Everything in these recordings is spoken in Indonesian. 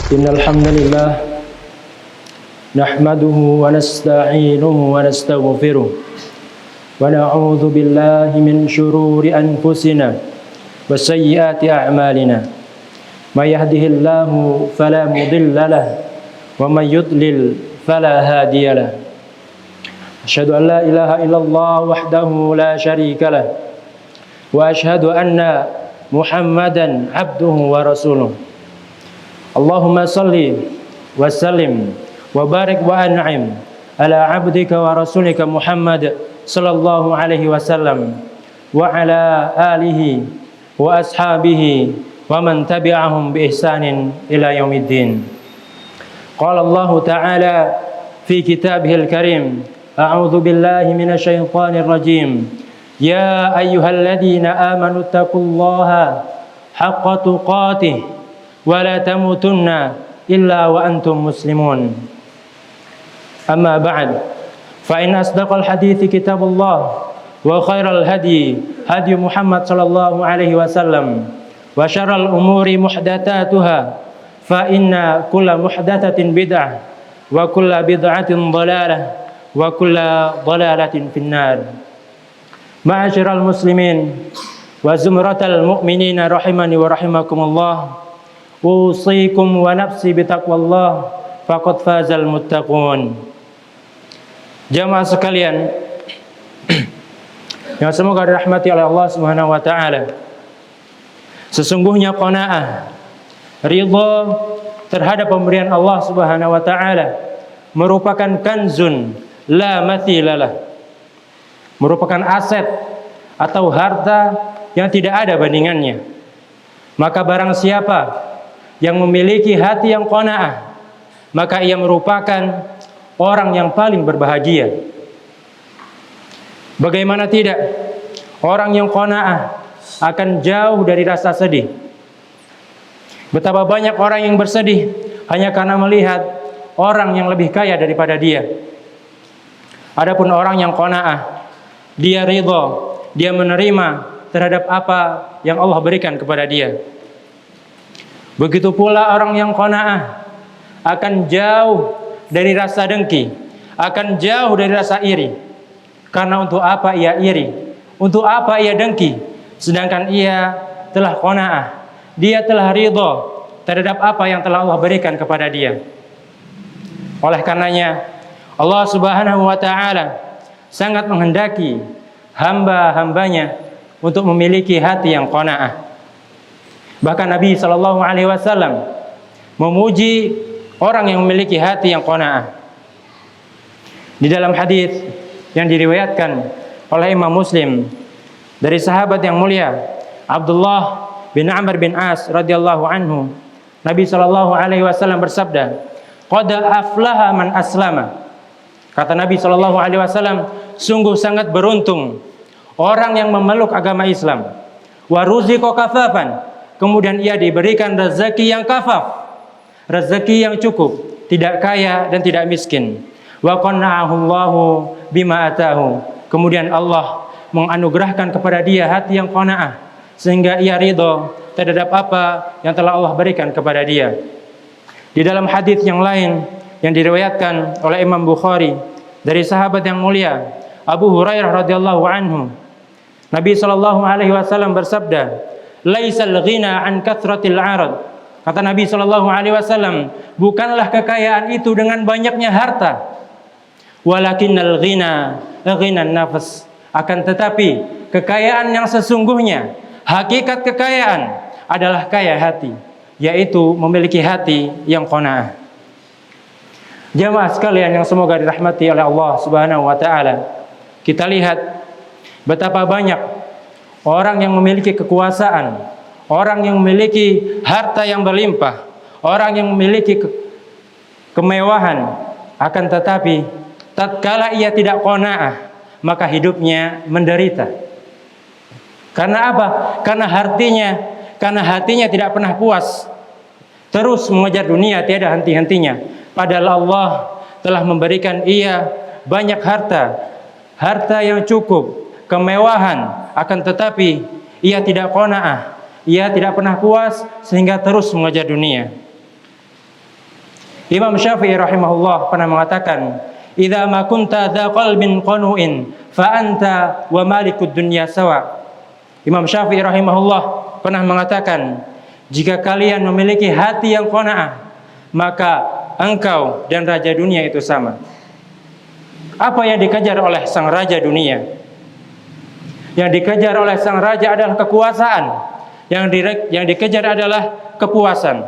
إن الحمد لله نحمده ونستعينه ونستغفره ونعوذ بالله من شرور أنفسنا وسيئات أعمالنا من يهده الله فلا مضل له ومن يضلل فلا هادي له أشهد أن لا إله إلا الله وحده لا شريك له وأشهد أن محمدا عبده ورسوله اللهم صل وسلم وبارك وأنعم على عبدك ورسولك محمد صلى الله عليه وسلم وعلى آله وأصحابه ومن تبعهم بإحسان إلى يوم الدين. قال الله تعالى في كتابه الكريم أعوذ بالله من الشيطان الرجيم يا أيها الذين آمنوا اتقوا الله حق تقاته ولا تموتن إلا وأنتم مسلمون. أما بعد فإن أصدق الحديث كتاب الله وخير الهدي هدي محمد صلى الله عليه وسلم وشر الأمور محدثاتها فإن كل محدثة بدعة وكل بدعة ضلالة وكل ضلالة في النار. معاشر المسلمين وزمرة المؤمنين رحمني ورحمكم الله أوصيكم ونفسي بتقوى الله فقد فاز المتقون. Jamaah sekalian yang semoga dirahmati oleh Allah Subhanahu wa taala. Sesungguhnya qanaah, ridha terhadap pemberian Allah Subhanahu wa taala merupakan kanzun la mathilalah. Merupakan aset atau harta yang tidak ada bandingannya. Maka barang siapa yang memiliki hati yang qanaah, maka ia merupakan orang yang paling berbahagia. Bagaimana tidak? Orang yang qanaah akan jauh dari rasa sedih. Betapa banyak orang yang bersedih hanya karena melihat orang yang lebih kaya daripada dia. Adapun orang yang qanaah, dia ridha, dia menerima terhadap apa yang Allah berikan kepada dia. Begitu pula orang yang qanaah akan jauh dari rasa dengki, akan jauh dari rasa iri. Karena untuk apa ia iri? Untuk apa ia dengki? Sedangkan ia telah qanaah, dia telah ridha terhadap apa yang telah Allah berikan kepada dia. Oleh karenanya Allah Subhanahu wa taala sangat menghendaki hamba-hambanya untuk memiliki hati yang qanaah. Bahkan Nabi sallallahu alaihi wasallam memuji orang yang memiliki hati yang qanaah. Di dalam hadis yang diriwayatkan oleh Imam Muslim dari sahabat yang mulia Abdullah bin Amr bin As radhiyallahu anhu, Nabi sallallahu alaihi wasallam bersabda, "Qad aflaha man aslama." Kata Nabi sallallahu alaihi wasallam, sungguh sangat beruntung orang yang memeluk agama Islam. Wa ruziqa kafafan, kemudian ia diberikan rezeki yang kafaf, rezeki yang cukup, tidak kaya dan tidak miskin. Wa qanna'ahu Allahu bima atahu, kemudian Allah menganugerahkan kepada dia hati yang qanaah sehingga ia ridha terhadap apa yang telah Allah berikan kepada dia. Di dalam hadis yang lain yang diriwayatkan oleh Imam Bukhari dari sahabat yang mulia Abu Hurairah radhiyallahu anhu, Nabi sallallahu alaihi wasallam bersabda, "Laisal ghina an kathratil 'arad." Kata Nabi sallallahu alaihi wasallam, bukanlah kekayaan itu dengan banyaknya harta. Walakinnal ghina ghinan nafs. Akan tetapi kekayaan yang sesungguhnya, hakikat kekayaan adalah kaya hati, yaitu memiliki hati yang qanaah. Jamaah sekalian yang semoga dirahmati oleh Allah Subhanahu wa taala, kita lihat betapa banyak orang yang memiliki kekuasaan, orang yang memiliki harta yang berlimpah, orang yang memiliki kemewahan, akan tetapi tatkala ia tidak qanaah, maka hidupnya menderita. Karena apa? Karena hatinya tidak pernah puas, terus mengejar dunia tiada henti-hentinya. Padahal Allah telah memberikan ia banyak harta yang cukup, kemewahan, akan tetapi ia tidak qanaah, ia tidak pernah puas sehingga terus mengejar dunia. Imam Syafi'i rahimahullah pernah mengatakan, "Idza ma kunta dza qalbin qanu'in fa anta wa malikud dunya sawa." Imam Syafi'i rahimahullah pernah mengatakan, jika kalian memiliki hati yang qanaah, maka engkau dan raja dunia itu sama. Apa yang dikejar oleh sang raja dunia? Yang dikejar oleh sang raja adalah kekuasaan. Yang dikejar adalah kepuasan.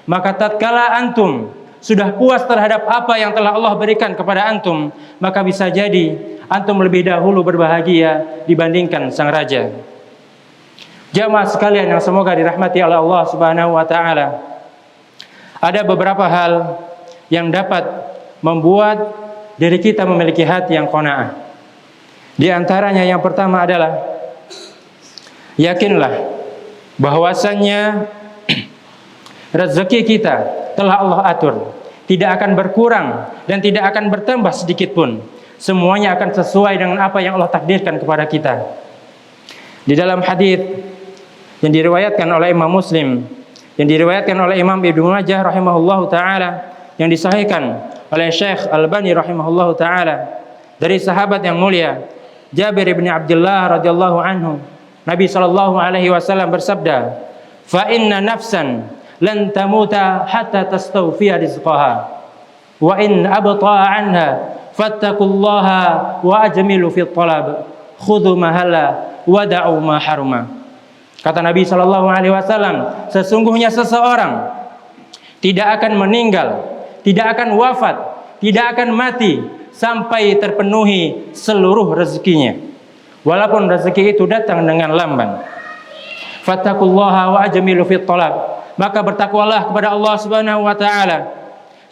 Maka tatkala antum sudah puas terhadap apa yang telah Allah berikan kepada antum, maka bisa jadi antum lebih dahulu berbahagia dibandingkan sang raja. Jamaah sekalian yang semoga dirahmati oleh Allah Subhanahu wa taala, ada beberapa hal yang dapat membuat diri kita memiliki hati yang qanaah. Di antaranya yang pertama adalah yakinlah bahwasannya rezeki kita telah Allah atur, tidak akan berkurang dan tidak akan bertambah sedikit pun. Semuanya akan sesuai dengan apa yang Allah takdirkan kepada kita. Di dalam hadis yang diriwayatkan oleh Imam Muslim, yang diriwayatkan oleh Imam Ibnu Majah rahimahullahu taala, yang disahihkan oleh Syekh Albani rahimahullahu taala, dari sahabat yang mulia Jabir bin Abdullah radhiyallahu anhu, Nabi sallallahu alaihi wasallam bersabda, "Fa inna nafsan lan tamuta hatta tastawfiya rizqaha, wa in abta'a anha fattaqullaha wa ajmilu fi talab, khudhu mahala wa da'u ma haruma." Kata Nabi sallallahu alaihi wasallam, sesungguhnya seseorang tidak akan meninggal, tidak akan wafat, tidak akan mati sampai terpenuhi seluruh rezekinya, walaupun rezeki itu datang dengan lamban. Fattaqullaha wa ajmilu fi talab, maka bertakwalah kepada Allah Subhanahu wa taala.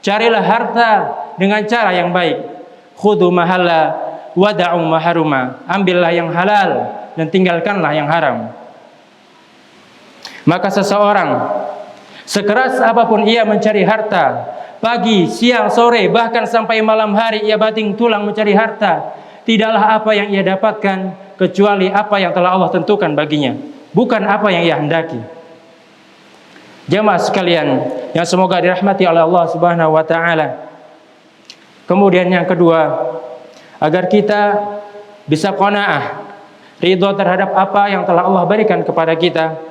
Carilah harta dengan cara yang baik. Khudhu mahalla wa da'u maharuma, ambillah yang halal dan tinggalkanlah yang haram. Maka seseorang sekeras apapun ia mencari harta, pagi, siang, sore, bahkan sampai malam hari ia banting tulang mencari harta, tidaklah apa yang ia dapatkan kecuali apa yang telah Allah tentukan baginya, bukan apa yang ia hendaki. Jamaah sekalian yang semoga dirahmati oleh Allah Subhanahu wa taala. Kemudian yang kedua, agar kita bisa qanaah, ridho terhadap apa yang telah Allah berikan kepada kita,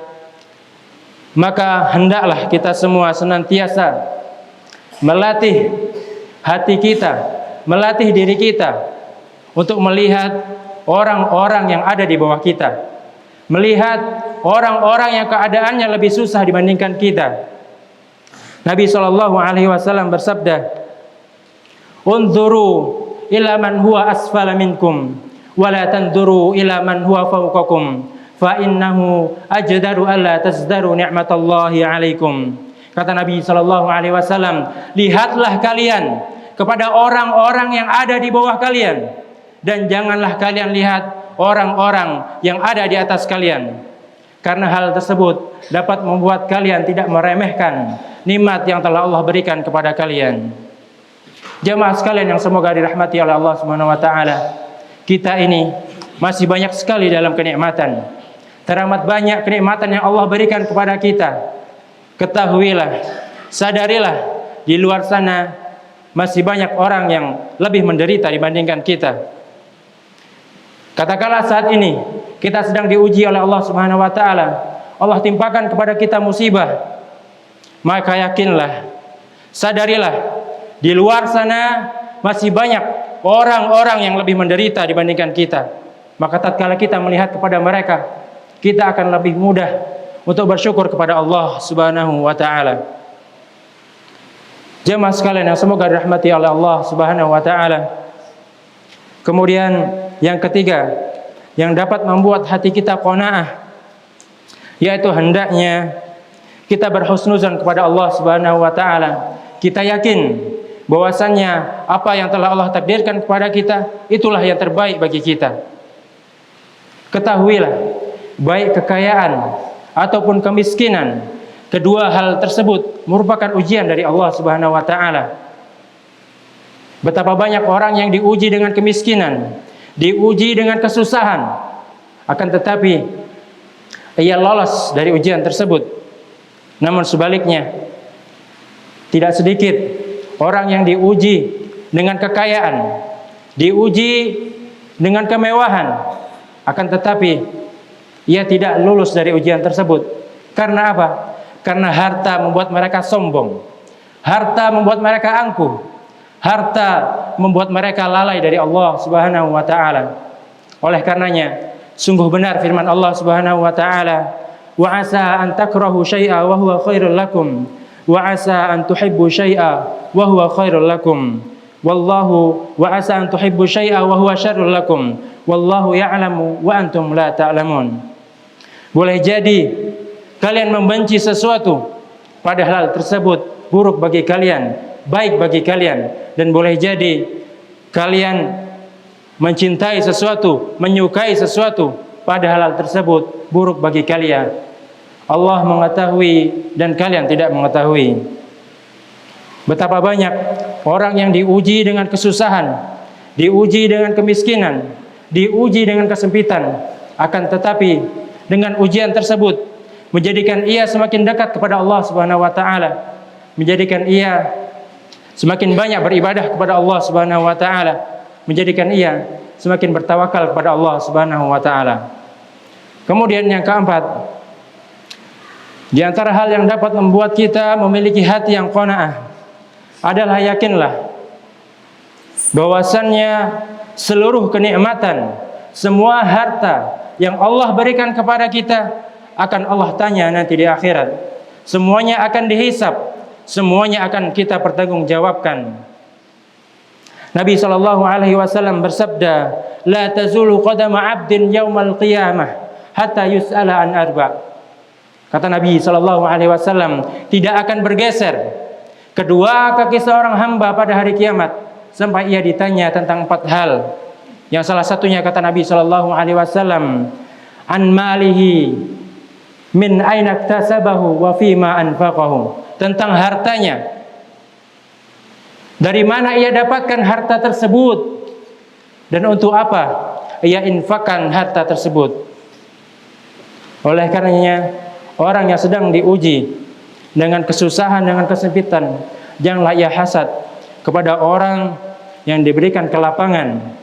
maka hendaklah kita semua senantiasa melatih hati kita, melatih diri kita untuk melihat orang-orang yang ada di bawah kita, melihat orang-orang yang keadaannya lebih susah dibandingkan kita. Nabi sallallahu alaihi wasallam bersabda, "Unzuru ila man huwa asfala minkum wa la tanzuru ila man huwa fawqakum, fa innahu ajdaru alla tazdaru ni'matallahi 'alaikum." Kata Nabi sallallahu alaihi wasallam, lihatlah kalian kepada orang-orang yang ada di bawah kalian, dan janganlah kalian lihat orang-orang yang ada di atas kalian, karena hal tersebut dapat membuat kalian tidak meremehkan nikmat yang telah Allah berikan kepada kalian. Jamaah sekalian yang semoga dirahmati oleh Allah Subhanahu wa taala, kita ini masih banyak sekali dalam kenikmatan. Teramat banyak kenikmatan yang Allah berikan kepada kita. Ketahuilah, sadarilah, di luar sana masih banyak orang yang lebih menderita dibandingkan kita. Katakanlah saat ini kita sedang diuji oleh Allah Subhanahu wa taala, Allah timpakan kepada kita musibah, maka yakinlah, sadarilah, di luar sana masih banyak orang-orang yang lebih menderita dibandingkan kita. Maka tatkala kita melihat kepada mereka, kita akan lebih mudah untuk bersyukur kepada Allah Subhanahu wa taala. Jemaah sekalian yang semoga dirahmati oleh Allah Subhanahu wa taala. Kemudian yang ketiga yang dapat membuat hati kita qanaah, yaitu hendaknya kita berhusnuzan kepada Allah Subhanahu wa taala. Kita yakin bahwasannya apa yang telah Allah takdirkan kepada kita itulah yang terbaik bagi kita. Ketahuilah, baik kekayaan ataupun kemiskinan, kedua hal tersebut merupakan ujian dari Allah Subhanahu wa taala. Betapa banyak orang yang diuji dengan kemiskinan, diuji dengan kesusahan, akan tetapi ia lolos dari ujian tersebut. Namun sebaliknya, tidak sedikit orang yang diuji dengan kekayaan, diuji dengan kemewahan, akan tetapi ia tidak lulus dari ujian tersebut. Karena apa? Karena harta membuat mereka sombong, harta membuat mereka angkuh, harta membuat mereka lalai dari Allah Subhanahu wa taala. Oleh karenanya, sungguh benar firman Allah Subhanahu wa taala, "Wa asa an takrahu syai'a wa huwa khairul lakum, wa asa an tuhibbu syai'a wa huwa khairul lakum. Wallahu wa asa an tuhibbu syai'a wa huwa syarrul lakum. Wallahu ya'lamu wa antum la ta'lamun." Boleh jadi kalian membenci sesuatu padahal tersebut buruk bagi kalian, baik bagi kalian, dan boleh jadi kalian mencintai sesuatu, menyukai sesuatu padahal hal tersebut buruk bagi kalian. Allah mengetahui dan kalian tidak mengetahui. Betapa banyak orang yang diuji dengan kesusahan, diuji dengan kemiskinan, diuji dengan kesempitan, akan tetapi dengan ujian tersebut menjadikan ia semakin dekat kepada Allah Subhanahu wa taala, menjadikan ia semakin banyak beribadah kepada Allah Subhanahu wa taala, menjadikan ia semakin bertawakal kepada Allah Subhanahu wa taala. Kemudian yang keempat, di antara hal yang dapat membuat kita memiliki hati yang qanaah adalah yakinlah bahwasannya seluruh kenikmatan, semua harta yang Allah berikan kepada kita akan Allah tanya nanti di akhirat. Semuanya akan dihisab, semuanya akan kita pertanggungjawabkan. Nabi SAW bersabda, "La tazulu qadama 'abdin yaumal qiyamah hatta yus'ala an arba'." Kata Nabi SAW, tidak akan bergeser kedua kaki seorang hamba pada hari kiamat sampai ia ditanya tentang 4 hal. Yang salah satunya kata Nabi SAW, "An malihi min aina iktasabahu wa fima anfaqahu." Tentang hartanya, dari mana ia dapatkan harta tersebut dan untuk apa ia infakkan harta tersebut. Oleh karenanya, orang yang sedang diuji dengan kesusahan, dengan kesempitan, janganlah ia hasad kepada orang yang diberikan kelapangan,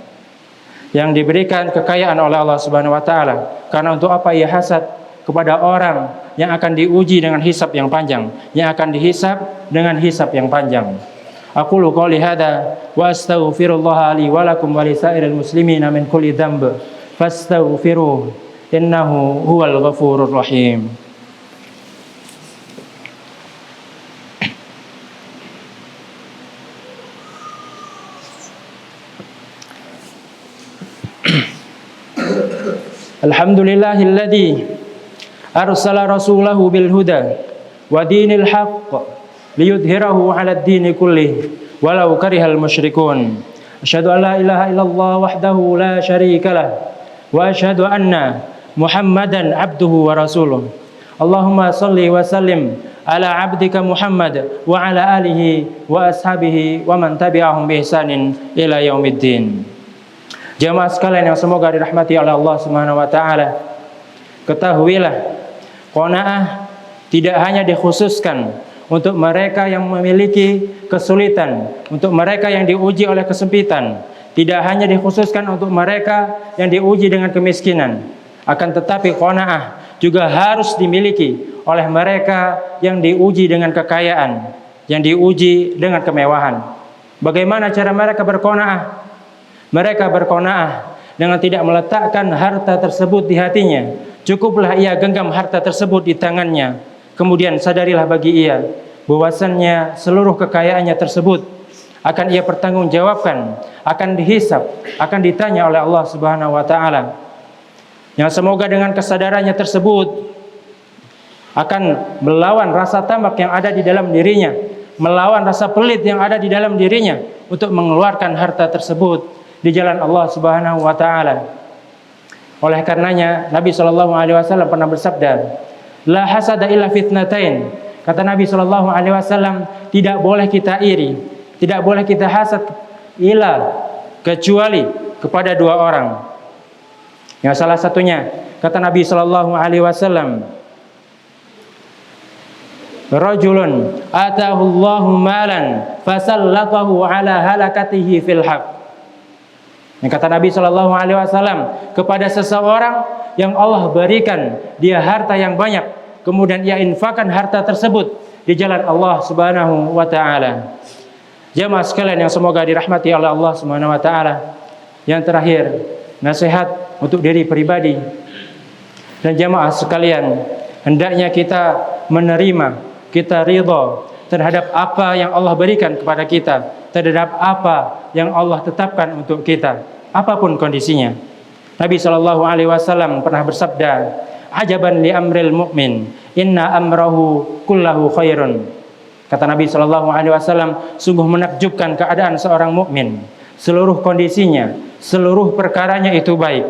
yang diberikan kekayaan oleh Allah Subhanahu wa taala. Karena untuk apa ia hasad kepada orang yang akan diuji dengan hisab yang panjang, yang akan dihisab dengan hisab yang panjang. Aqulu qouli hadza wa astaghfirullah li wa lakum wa lisairil muslimina min kulli dhanb fastaghfiruhu innahu huwal ghafurur rahim. Alhamdulillahilladzi arsala rasulahu bil huda wa dinil haqq liyudhhirahu 'alad dini kullih walau karihal musyrikun. Asyhadu an la ilaha illallah wahdahu la syarika lah wa asyhadu anna Muhammadan abduhu wa rasuluh. Allahumma shalli wa sallim ala abdika Muhammad wa ala alihi wa ashabihi wa man tabi'ahum bi ihsanin ila yaumiddin. Jamaah sekalian yang semoga dirahmati oleh Allah Subhanahu wa taala, ketahuilah qanaah tidak hanya dikhususkan untuk mereka yang memiliki kesulitan, untuk mereka yang diuji oleh kesempitan, tidak hanya dikhususkan untuk mereka yang diuji dengan kemiskinan, akan tetapi qanaah juga harus dimiliki oleh mereka yang diuji dengan kekayaan, yang diuji dengan kemewahan. Bagaimana cara mereka berqanaah? Mereka berqanaah dengan tidak meletakkan harta tersebut di hatinya. Cukuplah ia genggam harta tersebut di tangannya. Kemudian sadarilah bagi ia bahwasannya seluruh kekayaannya tersebut akan ia pertanggungjawabkan, akan dihisab, akan ditanya oleh Allah Subhanahu wa taala. Yang semoga dengan kesadarannya tersebut akan melawan rasa tamak yang ada di dalam dirinya, melawan rasa pelit yang ada di dalam dirinya untuk mengeluarkan harta tersebut di jalan Allah Subhanahu wa taala. Oleh karenanya Nabi SAW pernah bersabda, "La hasada illa fitnatain." Kata Nabi SAW, tidak boleh kita iri, tidak boleh kita hasad illa kecuali kepada 2 orang. Yang salah satunya kata Nabi SAW, rajulun atahullahu malan fasallatahu ala halakatihi fil haq. Yang kata Nabi Shallallahu Alaihi Wasallam, kepada seseorang yang Allah berikan dia harta yang banyak, kemudian ia infakkan harta tersebut di jalan Allah Subhanahu Wa Taala. Jamaah sekalian yang semoga dirahmati oleh Allah Subhanahu Wa Taala. Yang terakhir, nasihat untuk diri pribadi dan jamaah sekalian, hendaknya kita menerima, kita ridha terhadap apa yang Allah berikan kepada kita, terhadap apa yang Allah tetapkan untuk kita, apapun kondisinya. Nabi Shallallahu Alaihi Wasallam pernah bersabda, "Ajaban li amril mu'min, inna amrahu kullahu khairun." Kata Nabi Shallallahu Alaihi Wasallam, sungguh menakjubkan keadaan seorang mukmin, seluruh kondisinya, seluruh perkaranya itu baik.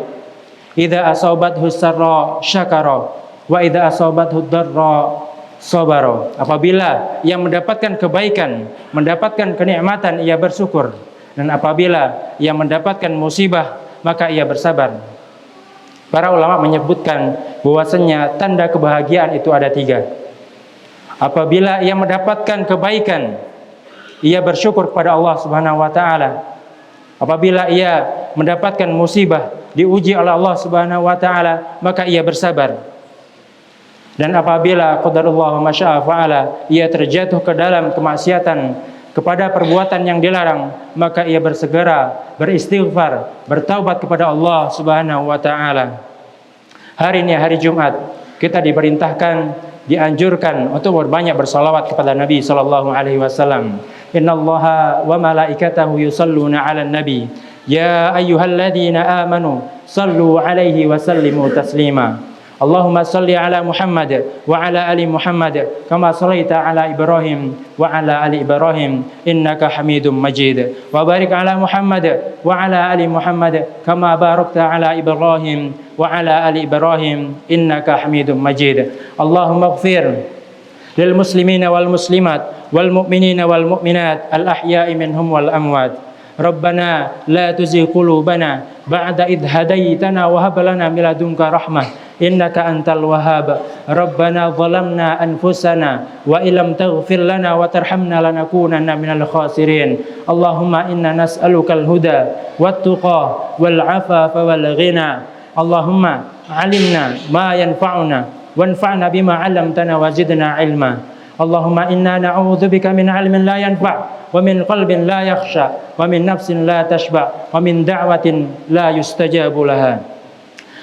Idza asabathu sarra syakara wa idza asabathu dharra sabara. Apabila ia mendapatkan kebaikan, mendapatkan kenikmatan, ia bersyukur, dan apabila ia mendapatkan musibah, maka ia bersabar. Para ulama menyebutkan bahwasanya tanda kebahagiaan itu ada 3. Apabila ia mendapatkan kebaikan, ia bersyukur kepada Allah Subhanahu Wa Taala. Apabila ia mendapatkan musibah, diuji oleh Allah Subhanahu Wa Taala, maka ia bersabar. Dan apabila qadarullah wa masya'a fa'ala, ia terjatuh ke dalam kemaksiatan, kepada perbuatan yang dilarang, maka ia bersegera beristighfar, bertaubat kepada Allah Subhanahu Wa Taala. Hari ini hari Jumat, kita diperintahkan, dianjurkan untuk berbanyak bersalawat kepada Nabi Sallallahu Alaihi Wasallam. Innallaha wa malaikatahu yusalluna 'alan nabi ya ayyuhalladzina amanu sallu 'alaihi wa sallimu taslima. Allahumma salli ala Muhammad wa ala ali Muhammad kama sallaita ala Ibrahim wa ala ali Ibrahim innaka Hamidum Majid. Wa barik ala Muhammad wa ala ali Muhammad kama barakta ala Ibrahim wa ala ali Ibrahim innaka Hamidum Majid. Allahumma ighfir lil muslimina wal muslimat wal mu'minina wal mu'minat al ahya'i minhum wal amwat. Rabbana la tuzigh qulubana ba'da idh hadaitana wa hab lana min ladunka rahmah innaka antal wahhab. Rabbana zalamna anfusana wa illam taghfir lana wa tarhamna lanakunanna minal khasirin. Allahumma inna nas'alukal huda wat tuqa wal afafa wal ghina. Allahumma alimna ma yanfa'una wanfa'na bima 'allamtana wa zidna ilma. Allahumma inna na'udzubika min 'ilmin la yanfa' wa min qalbin la yakhsha wa min nafsin la tashba' wa min da'watin la yustajabu laha.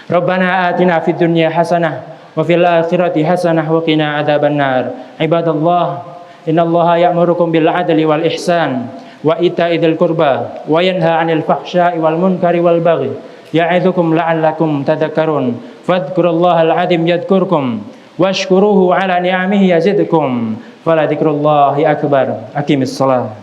Rabbana atina fid dunya hasanah wa fil akhirati hasanah wa qina adzabannar. Ibadallah, innallaha ya'murukum bil 'adli wal ihsan wa ita'idil qurba wa yanha 'anil fahsya'i wal munkari wal baghi ya'idzukum la'allakum tadhakkarun. Fadhkurullahal 'azim yadhkurkum washkuruhu 'ala ni'amihi yazidkum. Wala dzikrullahi akbar. Aqimis shalah.